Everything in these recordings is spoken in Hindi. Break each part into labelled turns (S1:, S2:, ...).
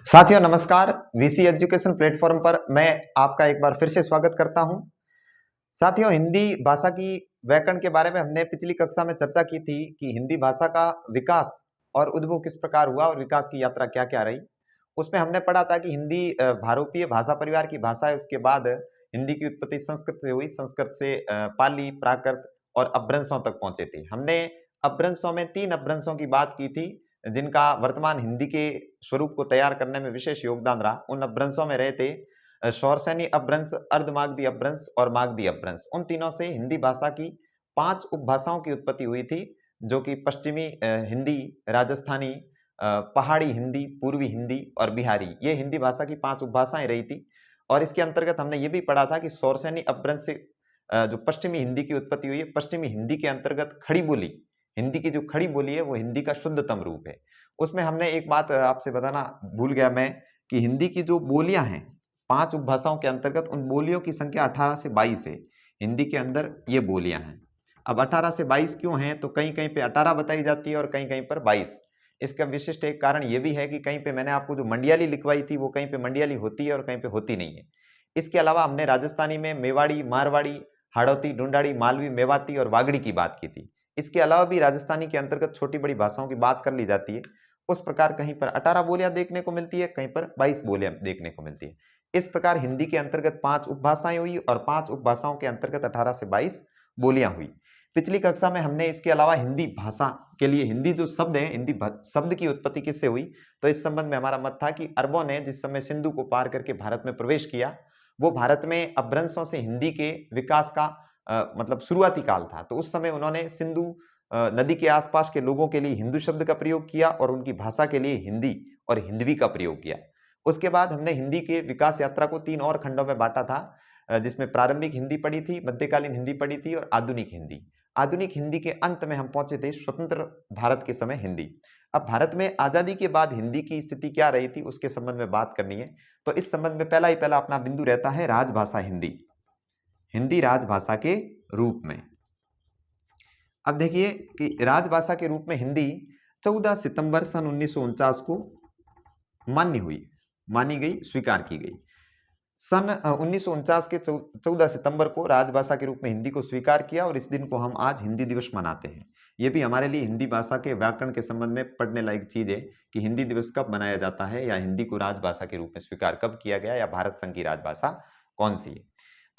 S1: साथियों नमस्कार। वीसी एजुकेशन प्लेटफॉर्म पर मैं आपका एक बार फिर से स्वागत करता हूं। साथियों, हिंदी भाषा की व्याकरण के बारे में हमने पिछली कक्षा में चर्चा की थी कि हिंदी भाषा का विकास और उद्भव किस प्रकार हुआ और विकास की यात्रा क्या-क्या रही। उसमें हमने पढ़ा था कि हिंदी भारोपीय भाषा परिवार की भाषा है। उसके बाद हिंदी की उत्पत्ति संस्कृत से हुई, संस्कृत से पाली, प्राकृत और अपभ्रंशों तक पहुंचे थे। हमने अपभ्रंशों में 3 अपभ्रंशों की बात की थी, जिनका वर्तमान हिंदी के स्वरूप को तैयार करने में विशेष योगदान रहा। उन अपभ्रंशों में रहे थे शौरसेनी अपभ्रंश, अर्धमागधी अपभ्रंश और मागधी अपभ्रंश। उन तीनों से हिंदी भाषा की 5 उपभाषाओं की उत्पत्ति हुई थी, जो कि पश्चिमी हिंदी, राजस्थानी, पहाड़ी हिंदी, पूर्वी हिंदी और बिहारी, ये हिंदी भाषा की 5 उपभाषाएं रही थी। और इसके अंतर्गत हमने ये भी पढ़ा था कि शौरसेनी अपभ्रंश से जो पश्चिमी हिंदी की उत्पत्ति हुई है, पश्चिमी हिंदी के अंतर्गत खड़ी बोली, हिंदी की जो खड़ी बोली है वो हिंदी का शुद्धतम रूप है। उसमें हमने एक बात आपसे बताना भूल गया मैं, कि हिंदी की जो बोलियां हैं 5 उपभाषाओं के अंतर्गत, उन बोलियों की संख्या 18 से 22 है। हिंदी के अंदर ये बोलियां हैं। अब 18 से 22 क्यों हैं, तो कहीं कहीं पे 18 बताई जाती है और कहीं कहीं पर 22। इसका विशिष्ट एक कारण ये भी है कि कहीं पे मैंने आपको जो मंडियाली लिखवाई थी वो कहीं पे मंडियाली होती है और कहीं पे होती नहीं है। इसके अलावा हमने राजस्थानी में मेवाड़ी, मारवाड़ी, हाड़ौती, ढूंढाड़ी, मालवी, मेवाती और वागड़ी की बात की थी। इसके अलावा भी राजस्थानी के अंतर्गत छोटी बड़ी भाषाओं की बात कर ली जाती है। उस प्रकार कहीं पर 18 बोलियां देखने को मिलती है, कहीं पर 22 बोलियां देखने को मिलती है। इस प्रकार हिंदी के अंतर्गत 5 उपभाषाएं हुई और 5 उपभाषाओं के अंतर्गत 18 से 22 बोलियां हुई। पिछली कक्षा में हमने इसके अलावा हिंदी भाषा के लिए हिंदी जो शब्द है, हिंदी शब्द की उत्पत्ति किससे हुई, तो इस संबंध में हमारा मत था कि अरबों ने जिस समय सिंधु को पार करके भारत में प्रवेश किया, वो भारत में अपभ्रंशों से हिंदी के विकास का मतलब शुरुआती काल था। तो उस समय उन्होंने सिंधु नदी के आसपास के लोगों के लिए हिंदू शब्द का प्रयोग किया और उनकी भाषा के लिए हिंदी और हिंदवी का प्रयोग किया। उसके बाद हमने हिंदी के विकास यात्रा को 3 और खंडों में बांटा था, जिसमें प्रारंभिक हिंदी पढ़ी थी, मध्यकालीन हिंदी पढ़ी थी और आधुनिक हिंदी। आधुनिक हिंदी के अंत में हम पहुंचे थे स्वतंत्र भारत के समय हिंदी। अब भारत में आजादी के बाद हिंदी की स्थिति क्या रही थी उसके संबंध में बात करनी है। तो इस संबंध में पहला ही पहला अपना बिंदु रहता है राजभाषा हिंदी, हिंदी राजभाषा के रूप में। अब देखिए कि राजभाषा के रूप में हिंदी 14 सितंबर सन 1949 को मान्य हुई, मानी गई, स्वीकार की गई। सन 1949 के 14 सितंबर को राजभाषा के रूप में हिंदी को स्वीकार किया और इस दिन को हम आज हिंदी दिवस मनाते हैं। ये भी हमारे लिए हिंदी भाषा के व्याकरण के संबंध में पढ़ने लायक चीज है कि हिंदी दिवस कब मनाया जाता है, या हिंदी को राजभाषा के रूप में स्वीकार कब किया गया, या भारत संघ की राजभाषा कौन सी है।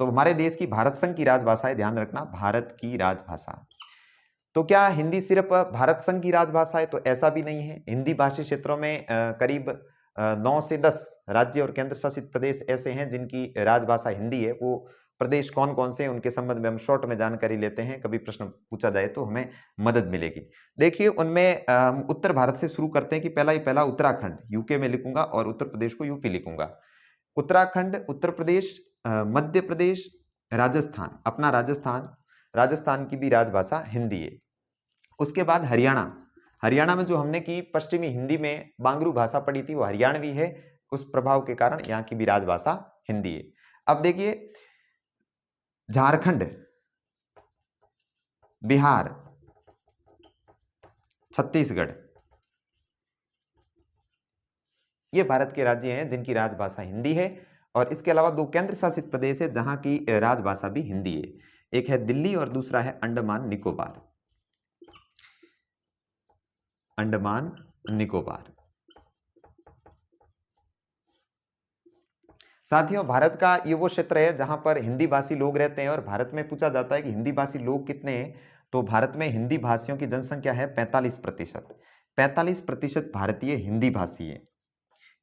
S1: तो हमारे देश की भारत संघ की राजभाषा है, ध्यान रखना, भारत की राजभाषा। तो क्या हिंदी सिर्फ भारत संघ की राजभाषा है, तो ऐसा भी नहीं है। हिंदी भाषी क्षेत्रों में करीब 9 से 10 राज्य और केंद्र शासित प्रदेश ऐसे हैं जिनकी राजभाषा हिंदी है। वो प्रदेश कौन कौन से हैं उनके संबंध में हम शॉर्ट में जानकारी लेते हैं, कभी प्रश्न पूछा जाए तो हमें मदद मिलेगी। देखिए उनमें उत्तर भारत से शुरू करते हैं कि पहला ही पहला उत्तराखंड, यूके में लिखूंगा और उत्तर प्रदेश को यूपी लिखूंगा। उत्तराखंड, उत्तर प्रदेश, मध्य प्रदेश, राजस्थान, अपना राजस्थान, राजस्थान की भी राजभाषा हिंदी है। उसके बाद हरियाणा, हरियाणा में जो हमने की पश्चिमी हिंदी में बांगरू भाषा पढ़ी थी वो हरियाणवी है, उस प्रभाव के कारण यहाँ की भी राजभाषा हिंदी है। अब देखिए झारखंड, बिहार, छत्तीसगढ़, ये भारत के राज्य हैं जिनकी राजभाषा हिंदी है। और इसके अलावा 2 केंद्र शासित प्रदेश है जहां की राजभाषा भी हिंदी है। एक है दिल्ली और दूसरा है अंडमान निकोबार, अंडमान निकोबार। साथियों, भारत का ये वो क्षेत्र है जहां पर हिंदी भाषी लोग रहते हैं और भारत में पूछा जाता है कि हिंदी भाषी लोग कितने हैं, तो भारत में हिंदी भाषियों की जनसंख्या है 45%। 45% भारतीय हिंदी भाषी है।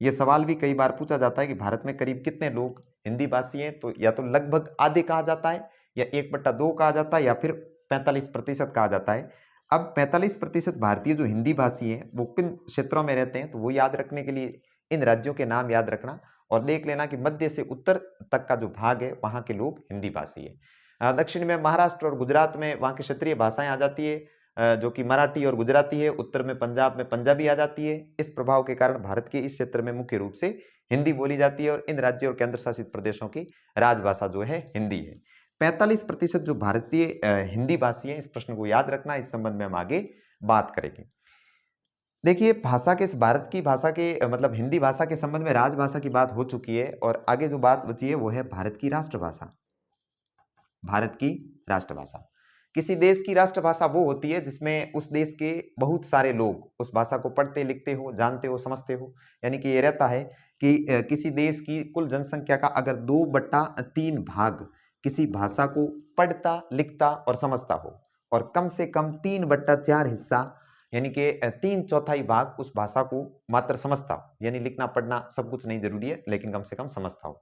S1: यह सवाल भी कई बार पूछा जाता है कि भारत में करीब कितने लोग हिंदी भाषी हैं, तो या तो लगभग आधे कहा जाता है, या 1/2 कहा जाता है, या फिर 45% कहा जाता है। अब 45% भारतीय जो हिंदी भाषी हैं वो किन क्षेत्रों में रहते हैं, तो वो याद रखने के लिए इन राज्यों के नाम याद रखना और देख लेना कि मध्य से उत्तर तक का जो भाग है वहां के लोग हिंदी भाषी है। दक्षिण में महाराष्ट्र और गुजरात में वहां की क्षेत्रीय भाषाएं आ जाती है, जो कि मराठी और गुजराती है। उत्तर में पंजाब में पंजाबी आ जाती है। इस प्रभाव के कारण भारत के इस क्षेत्र में मुख्य रूप से हिंदी बोली जाती है और इन राज्यों और केंद्र शासित प्रदेशों की राजभाषा जो है हिंदी है। 45% जो भारतीय हिंदी भाषी है, इस प्रश्न को याद रखना, इस संबंध में हम आगे बात करेंगे। देखिए, भाषा के भारत की भाषा के मतलब हिंदी भाषा के संबंध में राजभाषा की बात हो चुकी है और आगे जो बात बची है वो है भारत की राष्ट्रभाषा। भारत की राष्ट्रभाषा। किसी देश की राष्ट्रभाषा वो होती है जिसमें उस देश के बहुत सारे लोग उस भाषा को पढ़ते, लिखते हो, जानते हो, समझते हो। यानी कि ये रहता है कि किसी देश की कुल जनसंख्या का अगर 2/3 भाग किसी भाषा को पढ़ता, लिखता और समझता हो और कम से कम 3/4 हिस्सा यानी कि 3/4 भाग उस भाषा को मात्र समझता हो, यानी लिखना, पढ़ना सब कुछ नहीं जरूरी है, लेकिन कम से कम समझता हो।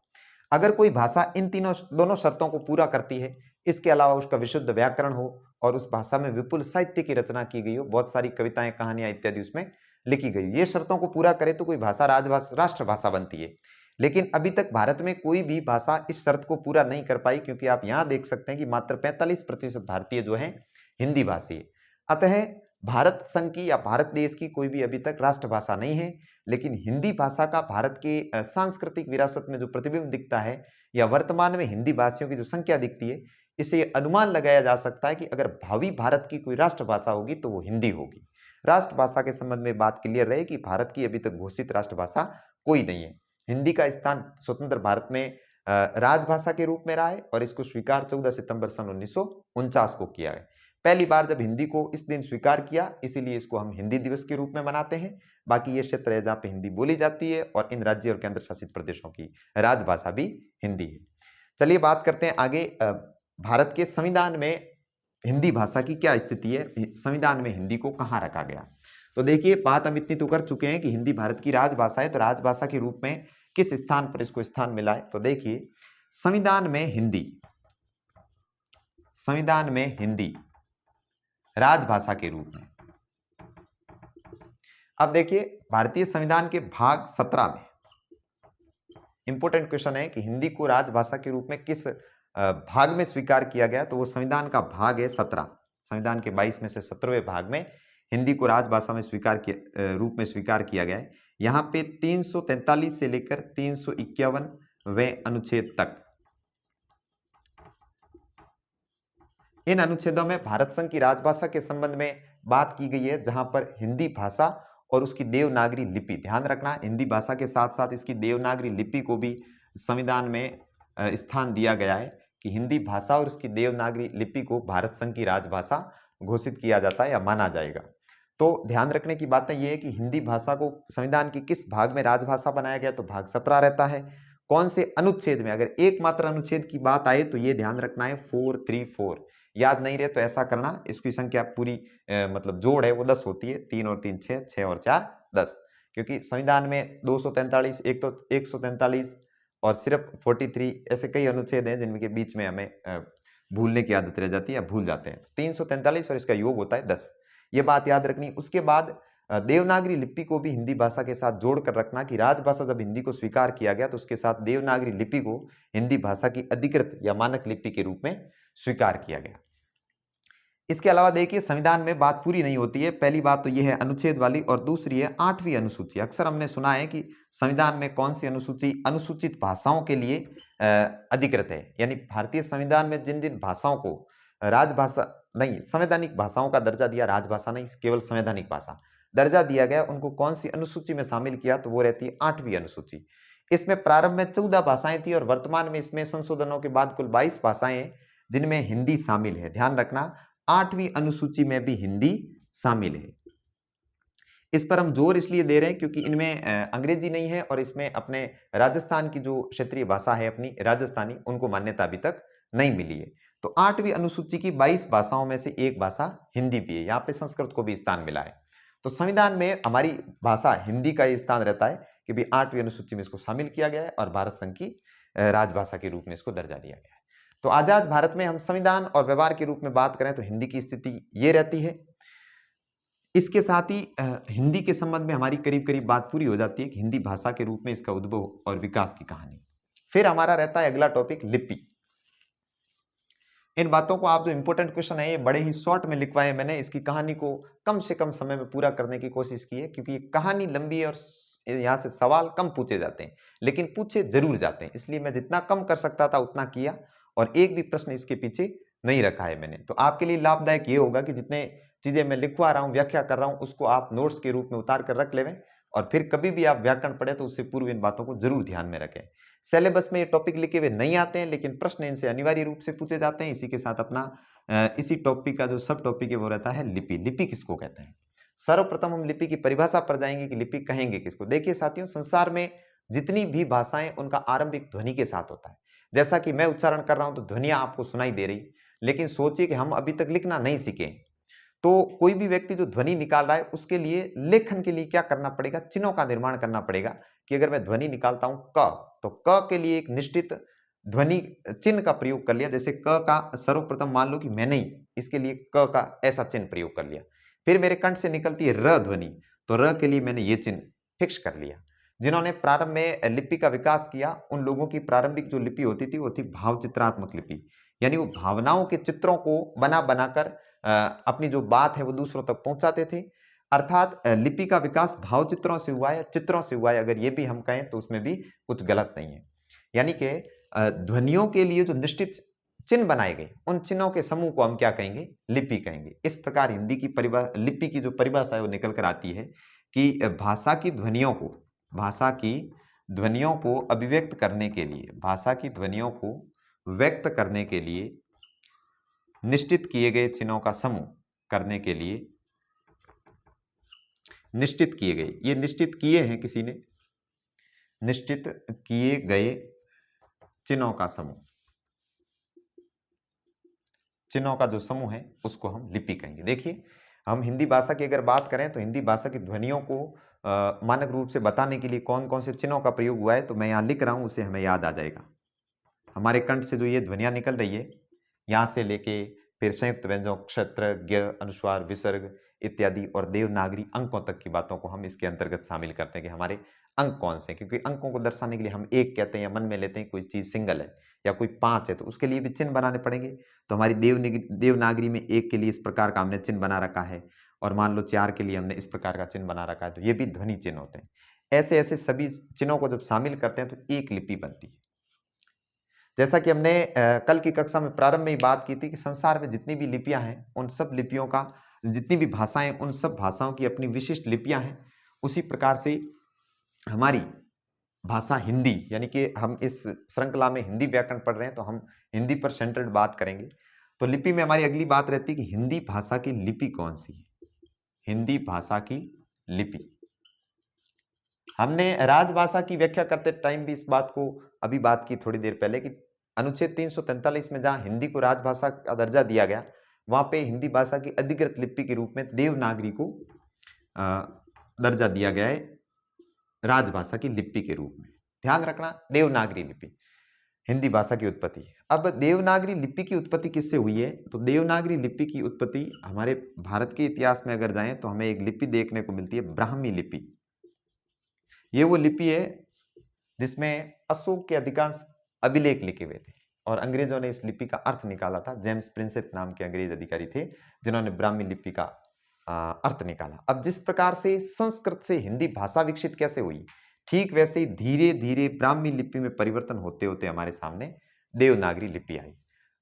S1: अगर कोई भाषा इन तीनों दोनों शर्तों को पूरा करती है, इसके अलावा उसका विशुद्ध व्याकरण हो और उस भाषा में विपुल साहित्य की रचना की गई हो, बहुत सारी कविताएं, कहानियां इत्यादि उसमें लिखी गई, ये शर्तों को पूरा करे तो कोई भाषा राष्ट्रभाषा बनती है। लेकिन अभी तक भारत में कोई भी भाषा इस शर्त को पूरा नहीं कर पाई, क्योंकि आप यहां देख सकते हैं कि मात्र 45% भारतीय जो है हिंदी भाषी है। अतः भारत संघ की या भारत देश की कोई भी अभी तक राष्ट्रभाषा नहीं है। लेकिन हिंदी भाषा का भारत के सांस्कृतिक विरासत में जो प्रतिबिंब दिखता है या वर्तमान में हिंदी भाषियों की जो संख्या दिखती है, इसे अनुमान लगाया जा सकता है कि अगर भावी भारत की कोई राष्ट्रभाषा होगी तो वो हिंदी होगी। राष्ट्रभाषा के संबंध में बात क्लियर रहे कि भारत की अभी तक घोषित राष्ट्रभाषा कोई नहीं है। हिंदी का स्थान स्वतंत्र भारत में राजभाषा के रूप में रहा है और इसको स्वीकार 14 सितंबर सन 1949 को किया है। पहली बार जब हिंदी को इस दिन स्वीकार किया, इसीलिए इसको हम हिंदी दिवस के रूप में मनाते हैं। बाकी ये क्षेत्र है जहाँ पे हिंदी बोली जाती है और इन राज्य और केंद्र शासित प्रदेशों की राजभाषा भी हिंदी है। चलिए बात करते हैं आगे। भारत के संविधान में हिंदी भाषा की क्या स्थिति है, संविधान में हिंदी को कहाँ रखा गया। तो देखिए, बात हम इतनी तो कर चुके हैं कि हिंदी भारत की राजभाषा है, तो राजभाषा के रूप में किस स्थान पर इसको स्थान मिला है। तो देखिए, संविधान में हिंदी, संविधान में हिंदी राजभाषा के रूप में। अब देखिए, भारतीय संविधान के भाग 17 में इंपॉर्टेंट क्वेश्चन है कि हिंदी को राजभाषा के रूप में किस भाग में स्वीकार किया गया। तो वो संविधान का भाग है 17। संविधान के 22 में से 17वें भाग में हिंदी को राजभाषा में स्वीकार किया, रूप में स्वीकार किया गया है। यहाँ पे 343 से लेकर 351वें अनुच्छेद तक, इन अनुच्छेदों में भारत संघ की राजभाषा के संबंध में बात की गई है, जहां पर हिंदी भाषा और उसकी देवनागरी लिपि, ध्यान रखना हिंदी भाषा के साथ साथ इसकी देवनागरी लिपि को भी संविधान में स्थान दिया गया है कि हिंदी भाषा और उसकी देवनागरी लिपि को भारत संघ की राजभाषा घोषित किया जाता है या माना जाएगा। तो ध्यान रखने की बातें यह है कि हिंदी भाषा को संविधान के किस भाग में राजभाषा बनाया गया, तो भाग 17 रहता है। कौन से अनुच्छेद में, अगर एकमात्र अनुच्छेद की बात आए तो ये ध्यान रखना है 434। याद नहीं रहे तो ऐसा करना, इसकी संख्या पूरी मतलब जोड़ है वो 10 होती है, 3 और 3 6, 6 और 4 10, क्योंकि संविधान में 243, एक तो 143 और सिर्फ 43 ऐसे कई अनुच्छेद हैं जिनके बीच में हमें भूलने की आदत रह जाती है या भूल जाते हैं। 343 और इसका योग होता है 10, ये बात याद रखनी। उसके बाद देवनागरी लिपि को भी हिंदी भाषा के साथ जोड़कर रखना कि राजभाषा जब हिंदी को स्वीकार किया गया तो उसके साथ देवनागरी लिपि को हिंदी भाषा की अधिकृत या मानक लिपि के रूप में स्वीकार किया गया। इसके अलावा देखिए, संविधान में बात पूरी नहीं होती है। पहली बात तो यह है अनुच्छेद वाली, और दूसरी है 8वीं अनुसूची। अक्सर हमने सुना है कि संविधान में कौन सी अनुसूची अनुसूचित भाषाओं के लिए अधिकृत है, यानी भारतीय संविधान में जिन जिन भाषाओं को राजभाषा नहीं, संवैधानिक भाषाओं का दर्जा दिया, राजभाषा नहीं, केवल संवैधानिक भाषा दर्जा दिया गया, उनको कौन सी अनुसूची में शामिल किया, तो वो रहती है 8वीं अनुसूची। इसमें प्रारंभ में 14 भाषाएं थी और वर्तमान में इसमें संशोधनों के बाद कुल 22 भाषाएं हैं जिनमें हिंदी शामिल है। ध्यान रखना, 8वीं अनुसूची में भी हिंदी शामिल है। इस पर हम जोर इसलिए दे रहे हैं क्योंकि इनमें अंग्रेजी नहीं है और इसमें अपने राजस्थान की जो क्षेत्रीय भाषा है अपनी राजस्थानी, उनको मान्यता अभी तक नहीं मिली है। तो 8वीं अनुसूची की 22 भाषाओं में से एक भाषा हिंदी भी है, यहाँ पे संस्कृत को भी स्थान मिला है। तो संविधान में हमारी भाषा हिंदी का ही स्थान रहता है कि भी 8वीं अनुसूची में इसको शामिल किया गया है और भारत संघ की राजभाषा के रूप में इसको दर्जा दिया गया है। तो आजाद भारत में हम संविधान और व्यवहार के रूप में बात करें तो हिंदी की स्थिति ये रहती है। इसके साथ ही हिंदी के संबंध में हमारी करीब करीब बात पूरी हो जाती है कि हिंदी भाषा के रूप में इसका उद्भव और विकास की कहानी। फिर हमारा रहता है अगला टॉपिक लिपि। इन बातों को आप जो इंपॉर्टेंट क्वेश्चन है ये बड़े ही शॉर्ट में लिखवाए मैंने, इसकी कहानी को कम से कम समय में पूरा करने की कोशिश की है क्योंकि ये कहानी लंबी है और यहाँ से सवाल कम पूछे जाते हैं लेकिन पूछे जरूर जाते हैं, इसलिए मैं जितना कम कर सकता था उतना किया और एक भी प्रश्न इसके पीछे नहीं रखा है मैंने। तो आपके लिए लाभदायक ये होगा कि जितने चीजें मैं लिखवा रहा हूँ, व्याख्या कर रहा हूँ, उसको आप नोट्स के रूप में उतार कर रख लेवें और फिर कभी भी आप व्याकरण पढ़े तो उससे पूर्व इन बातों को जरूर ध्यान में रखें। सिलेबस में ये टॉपिक लिखे हुए नहीं आते हैं, लेकिन प्रश्न इनसे अनिवार्य रूप से पूछे जाते हैं। इसी के साथ अपना इसी टॉपिक का जो सब टॉपिक है वो रहता है लिपि। लिपि किसको कहते हैं? सर्वप्रथम हम लिपि की परिभाषा पर जाएंगे कि लिपि कहेंगे किसको। देखिए साथियों, संसार में जितनी भी भाषाएं, उनका आरंभ एक ध्वनि के साथ होता है। जैसा कि मैं उच्चारण कर रहा हूं तो ध्वनियां आपको सुनाई दे रही, लेकिन सोचिए कि हम अभी तक लिखना नहीं सीखे, तो कोई भी व्यक्ति जो ध्वनि निकाल रहा है उसके लिए लेखन के लिए क्या करना पड़ेगा? चिन्हों का निर्माण करना पड़ेगा कि अगर मैं ध्वनि निकालता हूं क, तो क के लिए एक निश्चित ध्वनि चिन्ह का प्रयोग कर लिया। जैसे क का सर्वप्रथम मान लो कि मैंने ही इसके लिए क का ऐसा चिन्ह प्रयोग कर लिया। फिर मेरे कंठ से निकलती है र ध्वनि, तो र के लिए मैंने ये चिन्ह फिक्स कर लिया। जिन्होंने प्रारंभ में लिपि का विकास किया, उन लोगों की प्रारंभिक जो लिपि होती थी वो थी भाव चित्रात्मक लिपि, यानी वो भावनाओं के चित्रों को बना बनाकर अपनी जो बात है वो दूसरों तक पहुंचाते थे। अर्थात लिपि का विकास भाव चित्रों से हुआ है, चित्रों से हुआ है, अगर ये भी हम कहें तो उसमें भी कुछ गलत नहीं है। यानी कि ध्वनियों के लिए जो निश्चित चिन्ह बनाए गए, उन चिन्हों के समूह को हम क्या कहेंगे? लिपि कहेंगे। इस प्रकार हिंदी की लिपि की जो परिभाषा है वो निकल कर आती है कि भाषा की ध्वनियों को अभिव्यक्त करने के लिए, भाषा की ध्वनियों को व्यक्त करने के लिए निश्चित किए गए चिन्हों का समूह करने के लिए निश्चित किए गए, ये निश्चित किए हैं किसी ने, निश्चित किए गए चिन्हों का समूह, चिन्हों का जो समूह है उसको हम लिपि कहेंगे। देखिए, हम हिंदी भाषा की अगर बात करें तो हिंदी भाषा की ध्वनियों को मानक रूप से बताने के लिए कौन कौन से चिन्हों का प्रयोग हुआ है, तो मैं यहाँ लिख रहा हूं, उसे हमें याद आ जाएगा। हमारे कंठ से जो ये ध्वनियां निकल रही है, यहां से लेके फिर संयुक्त व्यंजन, क्षत्र, ज्ञ, अनुस्वार, विसर्ग इत्यादि और देवनागरी अंकों तक की बातों को हम इसके अंतर्गत शामिल करते हैं कि हमारे अंक कौन से हैं। क्योंकि अंकों को दर्शाने के लिए हम एक कहते हैं या मन में लेते हैं कोई चीज सिंगल है या कोई पांच है, तो उसके लिए भी चिन्ह बनाने पड़ेंगे। तो हमारी देवनागरी में एक के लिए इस प्रकार का हमने चिन्ह बना रखा है, और मान लो चार के लिए हमने इस प्रकार का चिन्ह बना रखा है, तो ये भी ध्वनि चिन्ह होते हैं। ऐसे ऐसे सभी चिन्हों को जब शामिल करते हैं तो एक लिपि बनती है। जैसा कि हमने कल की कक्षा में प्रारंभ में ही बात की थी कि संसार में जितनी भी लिपियां हैं, उन सब लिपियों का, जितनी भी भाषाएं, उन सब भाषाओं की अपनी विशिष्ट लिपियां हैं। उसी प्रकार से हमारी भाषा हिंदी, यानी कि हम इस श्रृंखला में हिंदी व्याकरण पढ़ रहे हैं तो हम हिंदी पर सेंटर्ड बात करेंगे। तो लिपि में हमारी अगली बात रहती है कि हिंदी भाषा की लिपि कौन सी है? हिंदी भाषा की लिपि। हमने राजभाषा की व्याख्या करते टाइम भी इस बात को अभी बात की थोड़ी देर पहले कि अनुच्छेद 343 में जहां हिंदी को राजभाषा का दर्जा दिया गया, वहां पे हिंदी भाषा की अधिकृत लिपि के रूप में देवनागरी को दर्जा दिया गया है राजभाषा की लिपि के रूप में। ध्यान रखना, देवनागरी लिपि हिंदी भाषा की उत्पत्ति। अब देवनागरी लिपि की उत्पत्ति किससे हुई है? तो देवनागरी लिपि की उत्पत्ति हमारे भारत के इतिहास में अगर जाएं तो हमें एक लिपि देखने को मिलती है, ब्राह्मी लिपि। ये वो लिपि है जिसमें अशोक के अधिकांश अभिलेख लिखे हुए थे, और अंग्रेजों ने इस लिपि का अर्थ निकाला था। जेम्स प्रिंसेप नाम के अंग्रेज अधिकारी थे जिन्होंने ब्राह्मी लिपि का अर्थ निकाला। अब जिस प्रकार से संस्कृत से हिंदी भाषा विकसित कैसे हुई, ठीक वैसे ही धीरे धीरे ब्राह्मी लिपि में परिवर्तन होते होते हमारे सामने देवनागरी लिपि आई।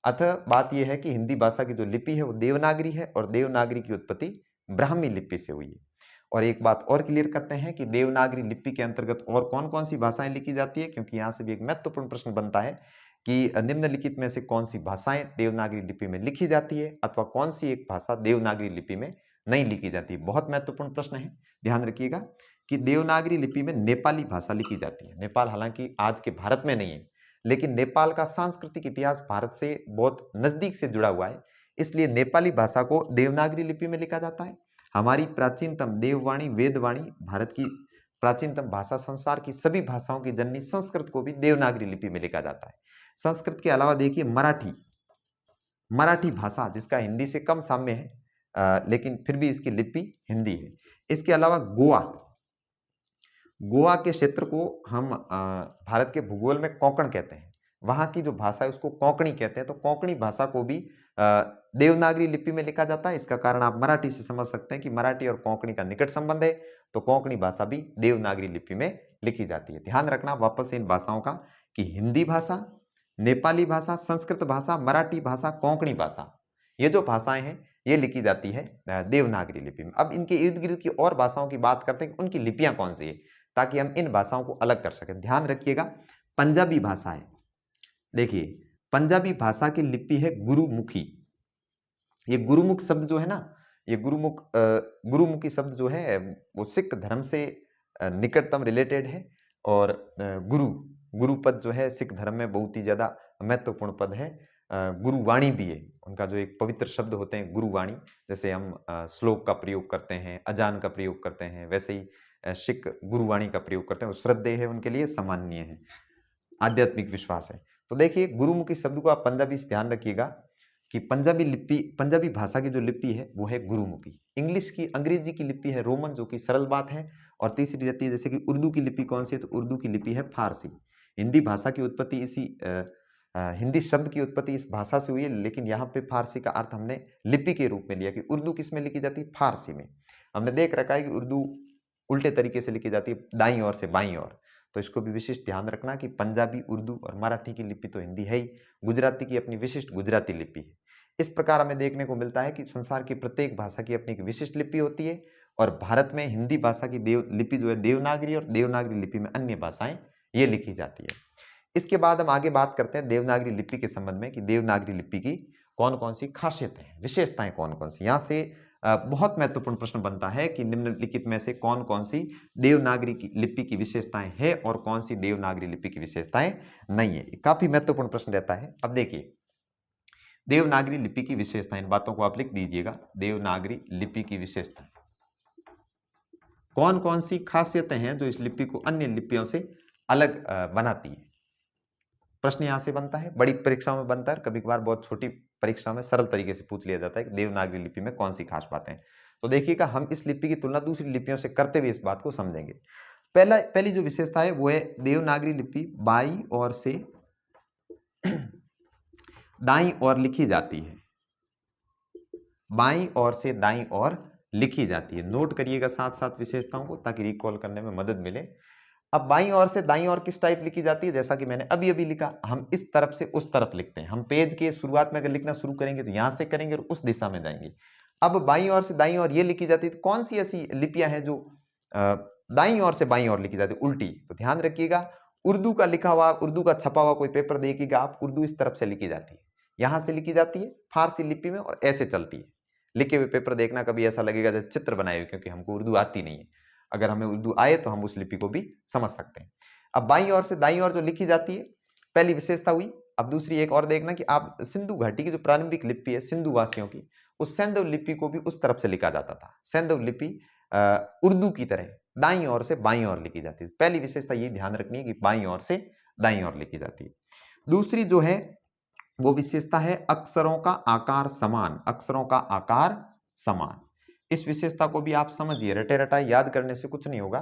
S1: अतः बात यह है कि हिंदी भाषा की जो लिपि है वो देवनागरी है, और देवनागरी की उत्पत्ति ब्राह्मी लिपि से हुई है। और एक बात और क्लियर करते हैं कि देवनागरी लिपि के अंतर्गत और कौन कौन सी भाषाएं लिखी जाती है, क्योंकि यहां से भी एक महत्वपूर्ण प्रश्न बनता है कि निम्नलिखित में से कौन सी भाषाएं देवनागरी लिपि में लिखी जाती है, अथवा कौन सी एक भाषा देवनागरी लिपि में नहीं लिखी जाती। बहुत महत्वपूर्ण प्रश्न है, ध्यान रखिएगा कि देवनागरी लिपि में नेपाली भाषा लिखी जाती है। नेपाल हालांकि आज के भारत में नहीं है, लेकिन नेपाल का सांस्कृतिक इतिहास भारत से बहुत नजदीक से जुड़ा हुआ है, इसलिए नेपाली भाषा को देवनागरी लिपि में लिखा जाता है। हमारी प्राचीनतम देववाणी, वेदवाणी, भारत की प्राचीनतम भाषा, संसार की सभी भाषाओं की जननी संस्कृत को भी देवनागरी लिपि में लिखा जाता है। संस्कृत के अलावा देखिए मराठी भाषा, जिसका हिंदी से कम साम्य है, लेकिन फिर भी इसकी लिपि हिंदी है। इसके अलावा गोवा के क्षेत्र को हम भारत के भूगोल में कोंकण कहते हैं, वहां की जो भाषा है उसको कोंकणी कहते हैं। तो कोंकणी भाषा को भी देवनागरी लिपि में लिखा जाता है। इसका कारण आप मराठी से समझ सकते हैं कि मराठी और कोंकणी का निकट संबंध है, तो कोंकणी भाषा भी देवनागरी लिपि में लिखी जाती है। ध्यान रखना वापस से इन भाषाओं का कि हिंदी भाषा, नेपाली भाषा, संस्कृत भाषा, मराठी भाषा, कोंकणी भाषा, ये जो भाषाएं हैं ये लिखी जाती है देवनागरी लिपि में। अब इनके इर्द गिर्द की और भाषाओं की बात करते हैं कि उनकी लिपियां कौन सी है, ताकि हम इन भाषाओं को अलग कर सकें। ध्यान रखिएगा, पंजाबी भाषा है, देखिए पंजाबी भाषा की लिपि है गुरुमुखी। ये गुरुमुख शब्द जो है ना, ये गुरुमुखी शब्द जो है वो सिख धर्म से निकटतम रिलेटेड है। और गुरु पद जो है सिख धर्म में बहुत ही ज्यादा महत्वपूर्ण पद है। गुरुवाणी भी है उनका, जो एक पवित्र शब्द होते हैं गुरुवाणी। जैसे हम श्लोक का प्रयोग करते हैं, अजान का प्रयोग करते हैं, वैसे ही सिख गुरुवाणी का प्रयोग करते हैं। वो श्रद्धेय है उनके लिए, सम्माननीय है, आध्यात्मिक विश्वास है। तो देखिए गुरुमुखी शब्द को आप पंजाबी से ध्यान रखिएगा कि पंजाबी भाषा की जो लिपि है वो है गुरुमुखी। अंग्रेजी की लिपि है रोमन, जो कि सरल बात है। और तीसरी रहती है, जैसे कि उर्दू की लिपि कौन सी है, तो उर्दू की लिपि है फारसी। हिंदी भाषा की उत्पत्ति हिंदी शब्द की उत्पत्ति इस भाषा से हुई है, लेकिन यहाँ पे फारसी का अर्थ हमने लिपि के रूप में लिया कि उर्दू किस में लिखी जाती है, फारसी में। हमने देख रखा है कि उर्दू उल्टे तरीके से लिखी जाती है, दाईं ओर से बाईं ओर। तो इसको भी विशिष्ट ध्यान रखना कि पंजाबी, उर्दू और मराठी की लिपि तो हिंदी है ही, गुजराती की अपनी विशिष्ट गुजराती लिपि है। इस प्रकार हमें देखने को मिलता है कि संसार की प्रत्येक भाषा की अपनी एक विशिष्ट लिपि होती है। और भारत में हिंदी भाषा की लिपि जो है देवनागरी, और देवनागरी लिपि में अन्य भाषाएं ये लिखी जाती है। इसके बाद हम आगे बात करते हैं देवनागरी लिपि के संबंध में कि देवनागरी लिपि की कौन कौन सी खासियतें हैं, विशेषताएं कौन कौन सी। यहाँ से बहुत महत्वपूर्ण प्रश्न बनता है कि निम्नलिखित में से कौन कौन सी देवनागरी की लिपि की विशेषताएं है और कौन सी देवनागरी लिपि की विशेषताएं नहीं है। काफी महत्वपूर्ण प्रश्न रहता है। अब देखिए देवनागरी लिपि की विशेषताएं, इन बातों को आप लिख दीजिएगा। देवनागरी लिपि की विशेषताएं कौन कौन सी खासियतें हैं जो इस लिपि को अन्य लिपियों से अलग बनाती है। प्रश्न यहां से बनता है, बड़ी परीक्षाओं में बनता है, कभी कभार बहुत छोटी परीक्षा में सरल तरीके से पूछ लिया जाता है कि देवनागरी लिपि में कौन सी खास बातें हैं। तो देखिएगा हम इस लिपि की तुलना दूसरी लिपियों से करते हुए इस बात को समझेंगे। पहली जो विशेषता है वो है देवनागरी लिपि बाईं ओर से दाईं ओर लिखी जाती है। बाईं ओर से दाईं ओर लिखी जाती है। नोट करिएगा साथ साथ विशेषताओं को, ताकि रिकॉल करने में मदद मिले। अब बाईं ओर से दाईं ओर किस टाइप लिखी जाती है, जैसा कि मैंने अभी अभी लिखा, हम इस तरफ से उस तरफ लिखते हैं। हम पेज के शुरुआत में अगर लिखना शुरू करेंगे तो यहां से करेंगे और उस दिशा में जाएंगे। अब बाईं ओर से दाईं ओर ये लिखी जाती है, तो कौन सी ऐसी लिपियां हैं जो दाईं ओर से बाईं ओर लिखी जाती है, उल्टी। तो ध्यान रखिएगा, उर्दू का लिखा हुआ, उर्दू का छपा हुआ कोई पेपर देखिएगा आप, उर्दू इस तरफ से लिखी जाती है, यहां से लिखी जाती है फारसी लिपि में, और ऐसे चलती है। लिखे हुए पेपर देखना, कभी ऐसा लगेगा जैसे चित्र बनाए हुए, क्योंकि हमको उर्दू आती नहीं है। अगर हमें उर्दू आए तो हम उस लिपि को भी समझ सकते हैं। अब बाईं ओर से दाईं ओर जो लिखी जाती है, पहली विशेषता हुई। अब दूसरी एक और देखना कि आप सिंधु घाटी की जो प्रारंभिक लिपि है सिंधु वासियों की, उस सैंधव लिपि को भी उस तरफ से लिखा जाता था। सैंधव लिपि उर्दू की तरह दाईं ओर से बाईं ओर लिखी जाती है। पहली विशेषता ये ध्यान रखनी है कि बाईं ओर से दाईं ओर लिखी जाती है। दूसरी जो है वो विशेषता है अक्षरों का आकार समान। अक्षरों का आकार समान, इस विशेषता को भी आप समझिए, रटे रटाए याद करने से कुछ नहीं होगा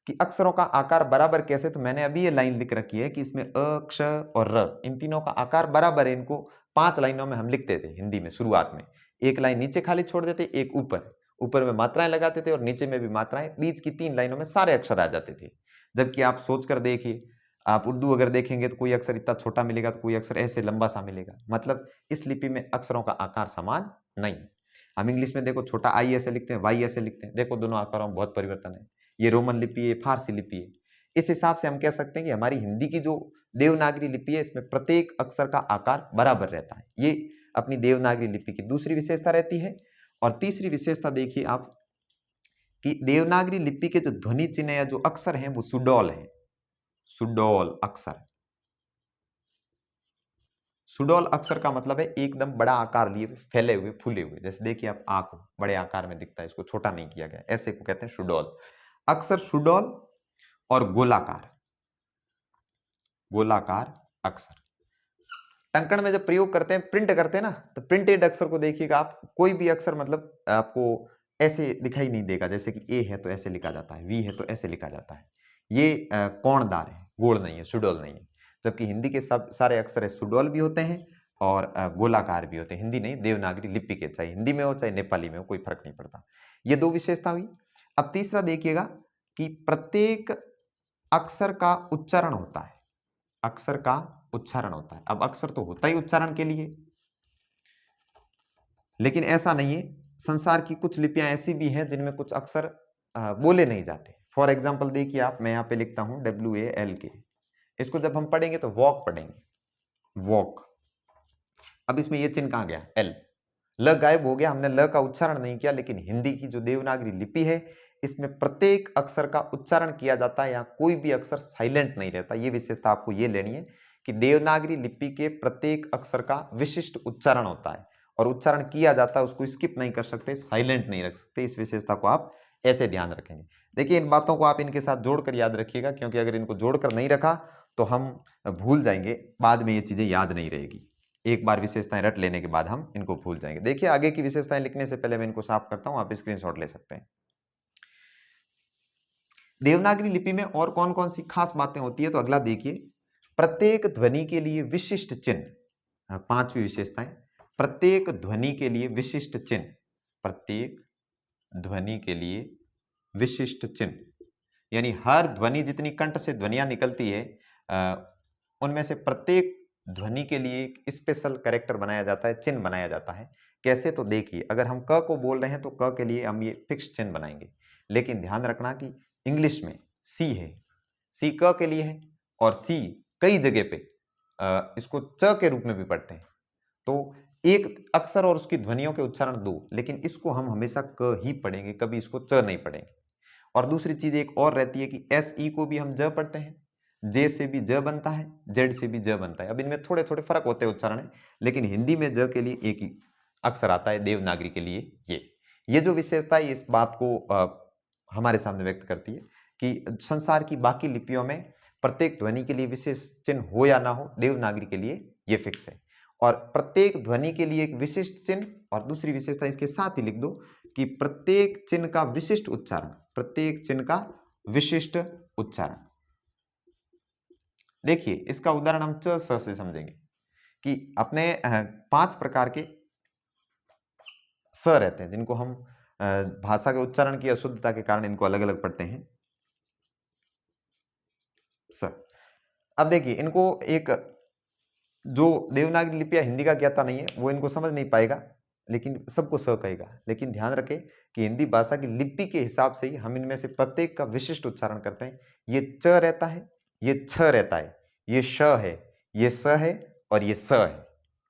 S1: कि अक्षरों का आकार बराबर कैसे। तो मैंने अभी ये लाइन लिख रखी है कि इसमें अ, क्ष और र, इन तीनों का आकार बराबर है। इनको 5 लाइनों में हम लिखते थे हिंदी में। शुरुआत में एक लाइन नीचे खाली छोड़ देते, एक ऊपर, ऊपर में मात्राएं लगाते थे और नीचे में भी मात्राएं, बीच की 3 लाइनों में सारे अक्षर आ जाते थे। जबकि आप सोचकर देखिए, आप उर्दू अगर देखेंगे तो कोई अक्षर इतना छोटा मिलेगा, तो कोई अक्षर ऐसे लंबा सा मिलेगा। मतलब इस लिपि में अक्षरों का आकार समान नहीं। हम इंग्लिश में देखो छोटा आई ऐसे लिखते हैं, वाई ऐसे लिखते हैं, देखो दोनों आकारों में बहुत परिवर्तन है। ये रोमन लिपि है, फारसी लिपि है। इस हिसाब से हम कह सकते हैं कि हमारी हिंदी की जो देवनागरी लिपि है, इसमें प्रत्येक अक्षर का आकार बराबर रहता है। ये अपनी देवनागरी लिपि की दूसरी विशेषता रहती है। और तीसरी विशेषता देखिए आप कि देवनागरी लिपि के जो ध्वनि चिन्ह या जो अक्षर हैं वो सुडौल है। सुडौल अक्षर, सुडौल अक्षर का मतलब है एकदम बड़ा आकार लिए, फैले हुए, फूले हुए। जैसे देखिए आप, आंख बड़े आकार में दिखता है, इसको छोटा नहीं किया गया, ऐसे को कहते हैं सुडौल अक्षर। सुडौल और गोलाकार, गोलाकार अक्षर। टंकण में जब प्रयोग करते हैं, प्रिंट करते हैं ना, तो प्रिंटेड अक्षर को देखिएगा आप, कोई भी अक्षर मतलब आपको ऐसे दिखाई नहीं देगा। जैसे कि ए है तो ऐसे लिखा जाता है, वी है तो ऐसे लिखा जाता है। ये कोणदार है, गोल नहीं है, सुडौल नहीं है। जबकि हिंदी के सब सारे अक्षर है सुडौल भी होते हैं और गोलाकार भी होते हैं। हिंदी नहीं, देवनागरी लिपि के, चाहे हिंदी में हो चाहे नेपाली में हो, कोई फर्क नहीं पड़ता। ये दो विशेषता हुई। अब तीसरा देखिएगा कि प्रत्येक अक्षर का उच्चारण होता है। अक्षर का उच्चारण होता है। अब अक्षर तो होता ही उच्चारण के लिए, लेकिन ऐसा नहीं है, संसार की कुछ लिपियां ऐसी भी हैं जिनमें कुछ अक्षर बोले नहीं जाते। फॉर एग्जाम्पल देखिए आप, मैं यहाँ पे लिखता हूँ WALK, इसको जब हम पढ़ेंगे तो वॉक पढ़ेंगे, वॉक। अब इसमें ये चिन्ह कहाँ गया, L, ल गायब हो गया, हमने ल का उच्चारण नहीं किया। लेकिन हिंदी की जो देवनागरी लिपि है, इसमें प्रत्येक अक्षर का उच्चारण किया जाता है, यहाँ कोई भी अक्षर साइलेंट नहीं रहता। ये विशेषता आपको ये लेनी है कि देवनागरी लिपि के प्रत्येक अक्षर का विशिष्ट उच्चारण होता है, और उच्चारण किया जाता है, उसको स्किप नहीं कर सकते, साइलेंट नहीं रख सकते। इस विशेषता को आप ऐसे ध्यान रखेंगे। देखिए, इन बातों को आप इनके साथ जोड़कर याद रखिएगा, क्योंकि अगर इनको जोड़कर नहीं रखा तो हम भूल जाएंगे, बाद में ये चीजें याद नहीं रहेगी। एक बार विशेषताएं रट लेने के बाद हम इनको भूल जाएंगे। देखिए, आगे की विशेषताएं लिखने से पहले मैं इनको साफ करता हूं, आप स्क्रीनशॉट ले सकते हैं। देवनागरी लिपि में और कौन कौन सी खास बातें होती है, तो अगला देखिए, प्रत्येक ध्वनि के लिए विशिष्ट चिन्ह। पांचवी विशेषताएं, प्रत्येक ध्वनि के लिए विशिष्ट चिन्ह, प्रत्येक ध्वनि के लिए विशिष्ट चिन्ह, यानी हर ध्वनि, जितनी कंठ से ध्वनियां निकलती है, उनमें से प्रत्येक ध्वनि के लिए एक स्पेशल कैरेक्टर बनाया जाता है, चिन्ह बनाया जाता है। कैसे, तो देखिए, अगर हम क को बोल रहे हैं तो क के लिए हम ये फिक्स चिन्ह बनाएंगे। लेकिन ध्यान रखना कि इंग्लिश में सी है, सी क के लिए है, और सी कई जगह पे इसको च के रूप में भी पढ़ते हैं। तो एक अक्षर और उसकी ध्वनियों के उच्चारण दो, लेकिन इसको हम हमेशा क ही पढ़ेंगे, कभी इसको च नहीं पढ़ेंगे। और दूसरी चीज एक और रहती है कि एस ई को भी हम ज पढ़ते हैं, जे से भी ज बनता है, जेड से भी ज बनता है। अब इनमें थोड़े थोड़े फर्क होते हैं उच्चारण, लेकिन हिंदी में ज के लिए एक ही अक्षर आता है, देवनागरी के लिए ये जो विशेषता है इस बात को हमारे सामने व्यक्त करती है कि संसार की बाकी लिपियों में प्रत्येक ध्वनि के लिए विशेष चिन्ह हो या ना हो, देवनागरी के लिए ये फिक्स है। और प्रत्येक ध्वनि के लिए एक विशिष्ट चिन्ह, और दूसरी विशेषता इसके साथ ही लिख दो कि प्रत्येक चिन्ह का विशिष्ट उच्चारण, प्रत्येक चिन्ह का विशिष्ट उच्चारण। देखिए, इसका उदाहरण हम च स से समझेंगे कि अपने 5 प्रकार के स रहते हैं, जिनको हम भाषा के उच्चारण की अशुद्धता के कारण इनको अलग अलग पढ़ते हैं, स। अब देखिए, इनको एक जो देवनागरी लिपि या हिंदी का ज्ञाता नहीं है वो इनको समझ नहीं पाएगा, लेकिन सबको स कहेगा। लेकिन ध्यान रखें कि हिंदी भाषा की लिपि के हिसाब से ही हम इनमें से प्रत्येक का विशिष्ट उच्चारण करते हैं। ये च रहता है, ये छ रहता है, ये श है, ये स है, और ये स है।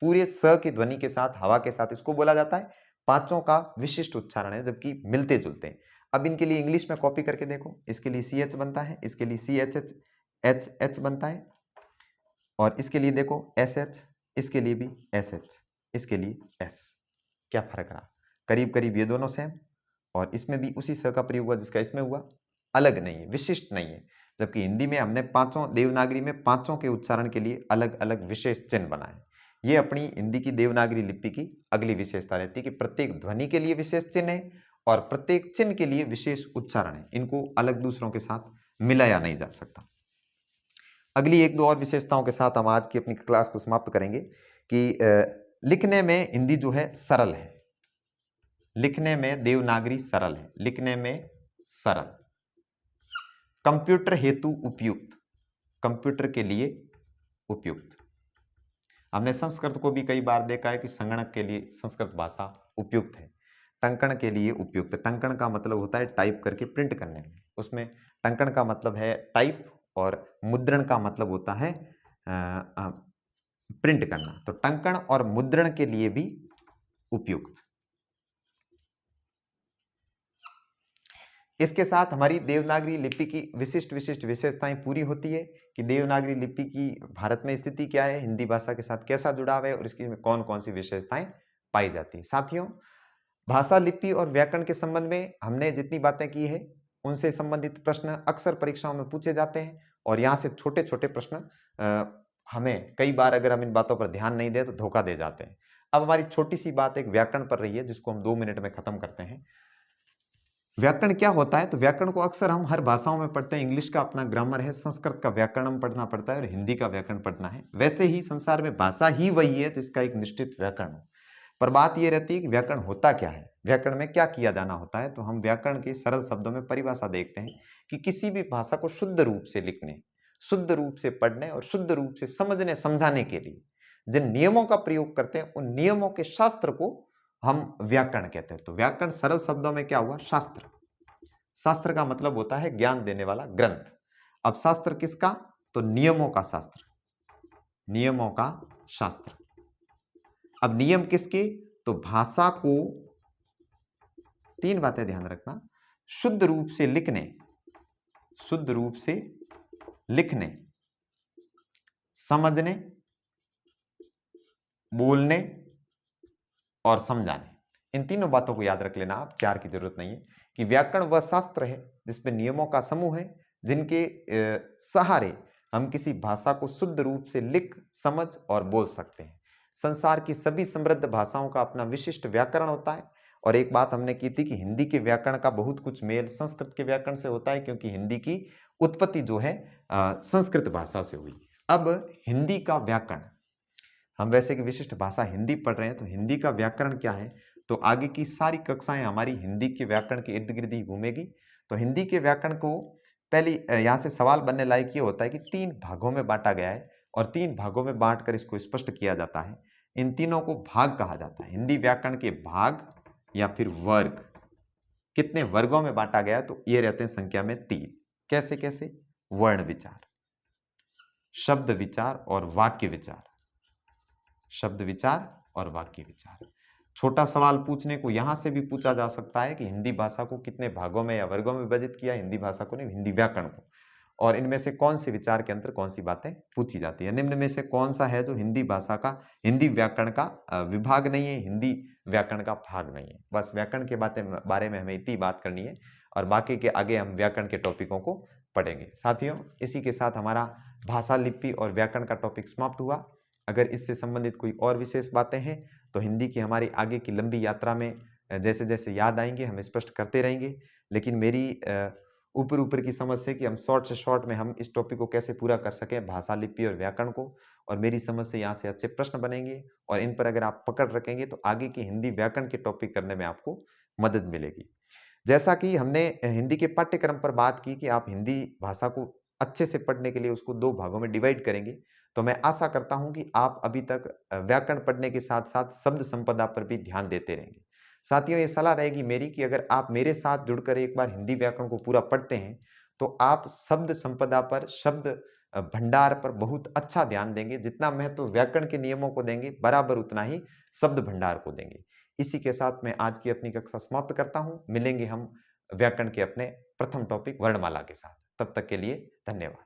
S1: पूरे स की ध्वनि के साथ, हवा के साथ इसको बोला जाता है। पांचों का विशिष्ट उच्चारण है, जबकि मिलते जुलते हैं। अब इनके लिए इंग्लिश में कॉपी करके देखो, इसके लिए सी एच बनता है, इसके लिए C H H H H बनता है, और इसके लिए देखो एस एच, इसके लिए भी एस एच, इसके लिए एस। क्या फर्क रहा, करीब करीब ये दोनों सेम, और इसमें भी उसी स का प्रयोग हुआ जिसका इसमें हुआ, अलग नहीं है, विशिष्ट नहीं है। जबकि हिंदी में हमने पांचों, देवनागरी में पांचों के उच्चारण के लिए अलग अलग विशेष चिन्ह बनाए। ये अपनी हिंदी की देवनागरी लिपि की अगली विशेषता रहती है कि प्रत्येक ध्वनि के लिए विशेष चिन्ह है और प्रत्येक चिन्ह के लिए विशेष उच्चारण है। इनको अलग दूसरों के साथ मिलाया नहीं जा सकता। अगली एक दो और विशेषताओं के साथ हम आज की अपनी क्लास को समाप्त करेंगे कि लिखने में हिंदी जो है सरल है, लिखने में देवनागरी सरल है, लिखने में सरल, कंप्यूटर हेतु उपयुक्त, कंप्यूटर के लिए उपयुक्त। हमने संस्कृत को भी कई बार देखा है कि संगणक के लिए संस्कृत भाषा उपयुक्त है, टंकण के लिए उपयुक्त। टंकण का मतलब होता है टाइप करके प्रिंट करने में, उसमें टंकण का मतलब है टाइप, और मुद्रण का मतलब होता है प्रिंट करना। तो टंकण और मुद्रण के लिए भी उपयुक्त। इसके साथ हमारी देवनागरी लिपि की विशिष्ट विशिष्ट विशेषताएं पूरी होती है कि देवनागरी लिपि की भारत में स्थिति क्या है, हिंदी भाषा के साथ कैसा जुड़ाव है, और इसकी में कौन कौन सी विशेषताएं पाई जाती है। साथियों, भाषा, लिपि और व्याकरण के संबंध में हमने जितनी बातें की है, उनसे संबंधित प्रश्न अक्सर परीक्षाओं में पूछे जाते हैं, और यहाँ से छोटे छोटे प्रश्न हमें कई बार, अगर हम इन बातों पर ध्यान नहीं दें तो धोखा दे जाते हैं। अब हमारी छोटी सी बात एक व्याकरण पर रही है, जिसको हम 2 मिनट में खत्म करते हैं। व्याकरण क्या होता है, तो व्याकरण को अक्सर हम हर भाषाओं में पढ़ते हैं। इंग्लिश का अपना ग्रामर है, संस्कृत का व्याकरण पढ़ना पड़ता है, और हिंदी का व्याकरण पढ़ना है। वैसे ही संसार में भाषा ही वही है जिसका एक निश्चित व्याकरण हो। पर बात यह रहती है कि व्याकरण होता क्या है, व्याकरण में क्या किया जाना होता है। तो हम व्याकरण के सरल शब्दों में परिभाषा देखते हैं कि किसी भी भाषा को शुद्ध रूप से लिखने, शुद्ध रूप से पढ़ने और शुद्ध रूप से समझने समझाने के लिए जिन नियमों का प्रयोग करते हैं, उन नियमों के शास्त्र को हम व्याकरण कहते हैं। तो व्याकरण सरल शब्दों में क्या हुआ? शास्त्र। शास्त्र का मतलब होता है ज्ञान देने वाला ग्रंथ। अब शास्त्र किसका? तो नियमों का शास्त्र, नियमों का शास्त्र। अब नियम किसके? तो भाषा को, तीन बातें ध्यान रखना, शुद्ध रूप से लिखने, शुद्ध रूप से लिखने, समझने, बोलने और समझाने। इन तीनों बातों को याद रख लेना आप, चार की जरूरत नहीं है। कि व्याकरण वह शास्त्र है जिसमें नियमों का समूह है, जिनके सहारे हम किसी भाषा को शुद्ध रूप से लिख, समझ और बोल सकते हैं। संसार की सभी समृद्ध भाषाओं का अपना विशिष्ट व्याकरण होता है। और एक बात हमने की थी कि हिंदी के व्याकरण का बहुत कुछ मेल संस्कृत के व्याकरण से होता है, क्योंकि हिंदी की उत्पत्ति जो है संस्कृत भाषा से हुई। अब हिंदी का व्याकरण, हम वैसे की विशिष्ट भाषा हिंदी पढ़ रहे हैं, तो हिंदी का व्याकरण क्या है? तो आगे की सारी कक्षाएं हमारी हिंदी के व्याकरण के इर्द गिर्द ही घूमेगी। तो हिंदी के व्याकरण को पहली यहाँ से सवाल बनने लायक ये होता है कि तीन भागों में बांटा गया है और तीन भागों में बांटकर इसको स्पष्ट किया जाता है। इन तीनों को भाग कहा जाता है। हिंदी व्याकरण के भाग या फिर वर्ग, कितने वर्गों में बांटा गया है? तो ये रहते हैं संख्या में तीन। कैसे कैसे? वर्ण विचार, शब्द विचार और वाक्य विचार। शब्द विचार और वाक्य विचार। छोटा सवाल पूछने को यहां से भी पूछा जा सकता है कि हिंदी भाषा को कितने भागों में या वर्गों में विभाजित किया, हिंदी भाषा को नहीं, हिंदी व्याकरण को, और इनमें से कौन से विचार के अंतर कौन सी बातें पूछी जाती है। निम्न में से कौन सा है जो हिंदी भाषा का, हिंदी व्याकरण का विभाग नहीं है, हिंदी व्याकरण का भाग नहीं है। बस व्याकरण के बारे में हमें इतनी बात करनी है और बाकी के आगे हम व्याकरण के टॉपिकों को पढ़ेंगे। साथियों, इसी के साथ हमारा भाषा, लिपि और व्याकरण का टॉपिक समाप्त हुआ। अगर इससे संबंधित कोई और विशेष बातें हैं तो हिंदी की हमारी आगे की लंबी यात्रा में जैसे जैसे याद आएंगे हम स्पष्ट करते रहेंगे। लेकिन मेरी ऊपर ऊपर की समझ से कि हम शॉर्ट से शॉर्ट में हम इस टॉपिक को कैसे पूरा कर सकें, भाषा, लिपि और व्याकरण को, और मेरी समझ से यहाँ से अच्छे प्रश्न बनेंगे और इन पर अगर आप पकड़ रखेंगे तो आगे की हिंदी व्याकरण के टॉपिक करने में आपको मदद मिलेगी। जैसा कि हमने हिंदी के पाठ्यक्रम पर बात की कि आप हिंदी भाषा को अच्छे से पढ़ने के लिए उसको दो भागों में डिवाइड करेंगे, तो मैं आशा करता हूं कि आप अभी तक व्याकरण पढ़ने के साथ साथ शब्द संपदा पर भी ध्यान देते रहेंगे। साथियों, ये सलाह रहेगी मेरी कि अगर आप मेरे साथ जुड़कर एक बार हिंदी व्याकरण को पूरा पढ़ते हैं तो आप शब्द संपदा पर, शब्द भंडार पर बहुत अच्छा ध्यान देंगे। जितना महत्व व्याकरण के नियमों को देंगे, बराबर उतना ही शब्द भंडार को देंगे। इसी के साथ मैं आज की अपनी कक्षा समाप्त करता हूं। मिलेंगे हम व्याकरण के अपने प्रथम टॉपिक वर्णमाला के साथ। तब तक के लिए धन्यवाद।